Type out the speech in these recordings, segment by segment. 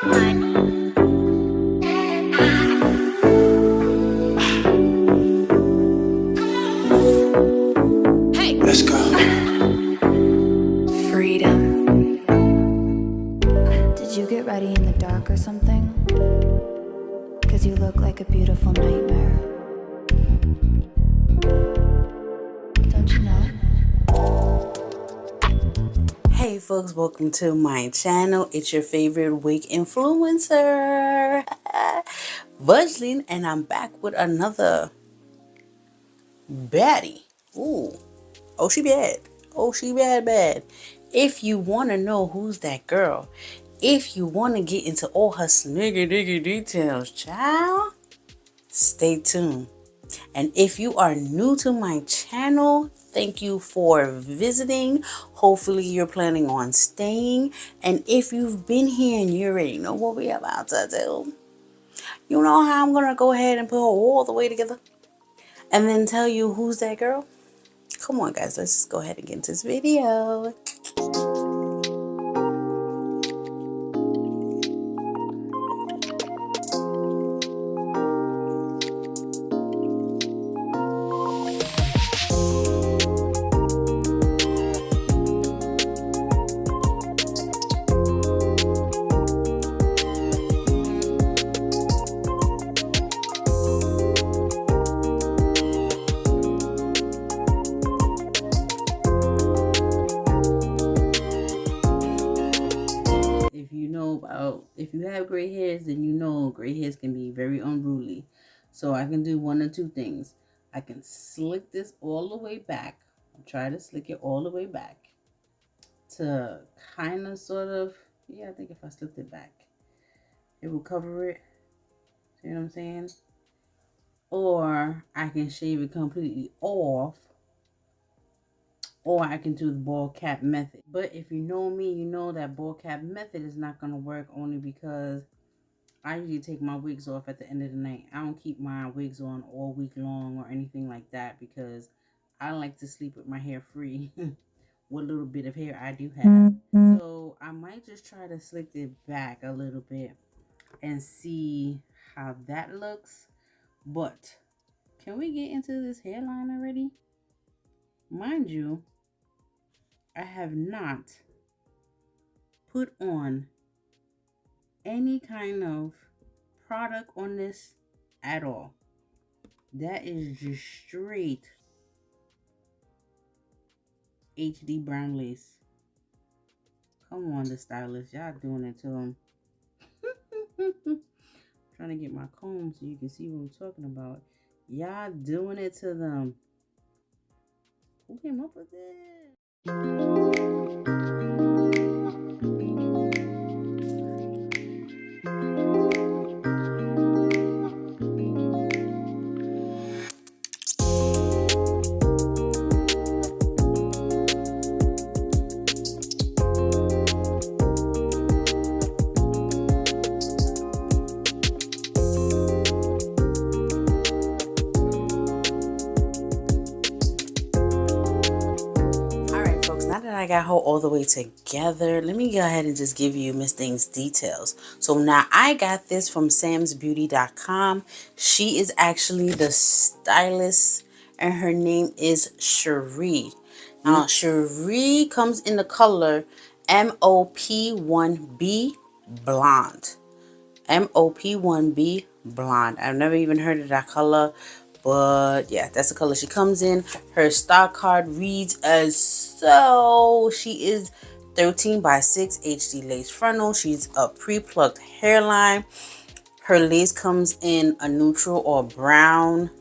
Hey, let's go. Freedom. Did you get ready in the dark or something? 'Cause you look like a beautiful nightmare. Don't you know? Hey folks, welcome to my channel. It's your favorite wig influencer, Vageline, and I'm back with another baddie. Ooh, oh she bad. Oh she bad. If you want to know who's that girl, if you want to get into all her sniggy diggy details, child, stay tuned. And if you are new to my channel, thank you for visiting. Hopefully you're planning on staying. And if you've been here and you already know what we're about to do, you know how I'm gonna go ahead and put her all the way together and then tell you who's that girl. Come on guys, let's just go ahead and get into this video. If you have gray hairs, then you know gray hairs can be very unruly. So I can do one or two things. I can slick this all the way back. I'll try to slick it all the way back to kind of sort of, yeah, I think if I slicked it back, it will cover it. See what I'm saying? Or I can shave it completely off. Or I can do the ball cap method. But if you know me, you know that ball cap method is not going to work, only because I usually take my wigs off at the end of the night. I don't keep my wigs on all week long or anything like that, because I like to sleep with my hair free. What little bit of hair I do have. So I might just try to slick it back a little bit and see how that looks. But can we get into this hairline already? Mind you, I have not put on any kind of product on this at all. That is just straight HD brown lace. Come on, the stylist, y'all doing it to him. Trying to get my comb so you can see what I'm talking about. Y'all doing it to them. Who came up with this? I got her all the way together. Let me go ahead and just give you Miss Thing's details. So now I got this from samsbeauty.com. She is actually the stylist and her name is Sheree. Now Sheree comes in the color MOP1B blonde. MOP1B blonde. I've never even heard of that color. But yeah, that's the color she comes in. Her stock card reads as so. She is 13 by 6 HD lace frontal. She's a pre-plucked hairline. Her lace comes in a neutral or brown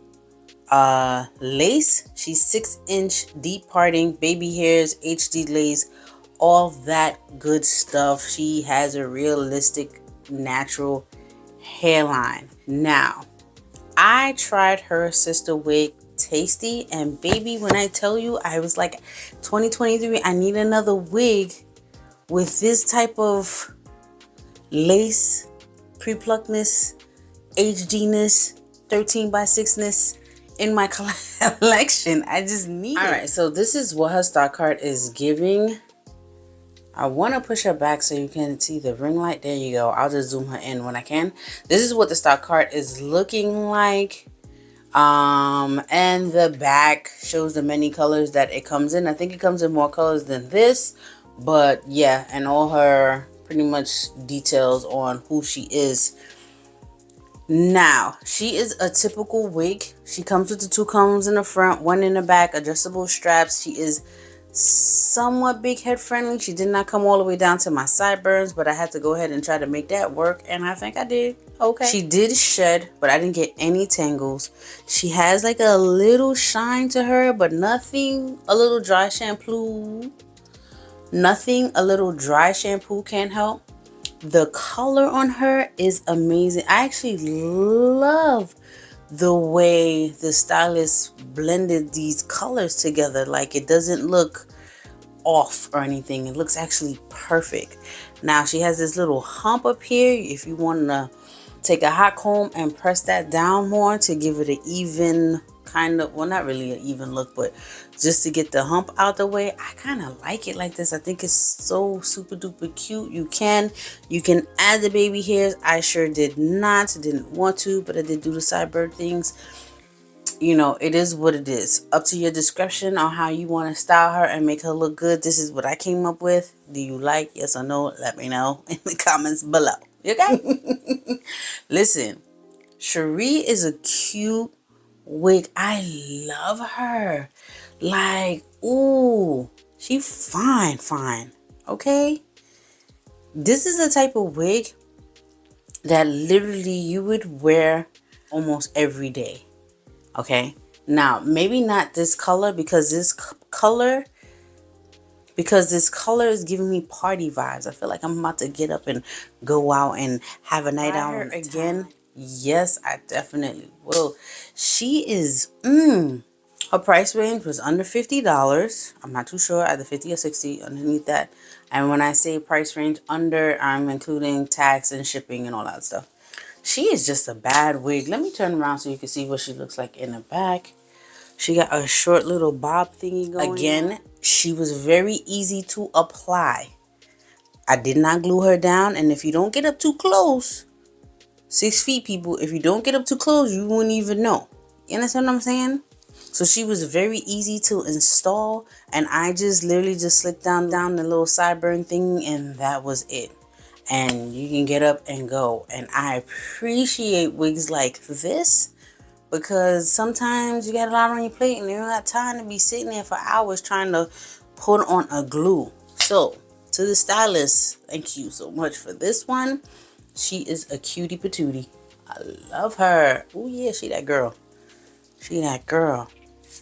lace. She's 6-inch deep parting, baby hairs, HD lace, all that good stuff. She has a realistic, natural hairline. Now, I tried her sister wig, Tastee, and baby, when I tell you, I was like, 2023, I need another wig with this type of lace, pre-pluckedness, HDness, 13 by 6ness in my collection. I just need it. All right, so this is what her stock card is giving. I want to push her back so you can see the ring light. There you go. I'll just zoom her in when I can. This is what the stock card is looking like. And the back shows the many colors that it comes in. I think it comes in more colors than this, but yeah, and all her pretty much details on who she is. Now, she is a typical wig. She comes with the 2 combs in the front, 1 in the back, adjustable straps. She is somewhat big head friendly. She did not come all the way down to my sideburns, but I had to go ahead and try to make that work, and I think I did okay. She did shed, but I didn't get any tangles. She has like a little shine to her, but nothing a little dry shampoo can't help. The color on her is amazing. I actually love the way the stylist blended these colors together. Like, it doesn't look off or anything. It looks actually perfect. Now, she has this little hump up here. If you want to take a hot comb and press that down more to give it an even kind of, well, not really an even look, but just to get the hump out the way. I kind of like it like this. I think it's so super duper cute. You can add the baby hairs. I sure didn't want to, but I did do the sideburn things. You know, it is what it is. Up to your discretion on how you want to style her and make her look good. This is what I came up with. Do you like? Yes or no? Let me know in the comments below. Okay? Listen, Sheree is a cute wig. I love her. Like, ooh, she fine. Okay? This is the type of wig that literally you would wear almost every day. Okay? Now, maybe not this color, because this color is giving me party vibes. I feel like I'm about to get up and go out and have a night out again. Yes, I definitely will. She is, her price range was under $50. I'm not too sure, either 50 or 60 underneath that. And when I say price range under, I'm including tax and shipping and all that stuff. She is just a bad wig. Let me turn around so you can see what she looks like in the back. She got a short little bob thingy going. Again, she was very easy to apply. I did not glue her down. And if you don't get up too close, 6 feet people, if you don't get up too close, you wouldn't even know. You understand what I'm saying? So she was very easy to install. And I just literally just slicked down the little sideburn thing, and that was it. And you can get up and go. And I appreciate wigs like this, because sometimes you got a lot on your plate and you don't have time to be sitting there for hours trying to put on a glue. So, to the stylist, thank you so much for this one. She is a cutie patootie. I love her. Oh yeah, she that girl. She that girl.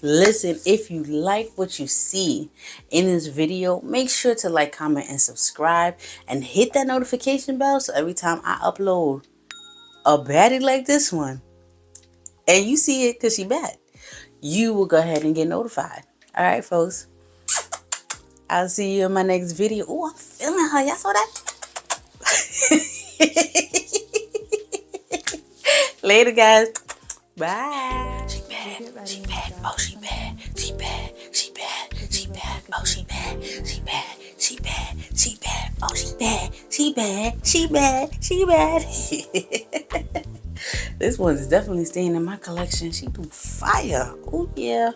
Listen, if you like what you see in this video, make sure to like, comment, and subscribe. And hit that notification bell so every time I upload a baddie like this one, and you see it because she bad, you will go ahead and get notified. All right, folks. I'll see you in my next video. Oh, I'm feeling her. Y'all saw that? Later, guys. Bye. She bad. She bad. Oh, she bad. She bad. She bad. She bad. Oh, she bad. She bad. She bad. She bad. Oh, she bad. She bad. She bad. She bad. This one's definitely staying in my collection. She do fire. Oh, yeah.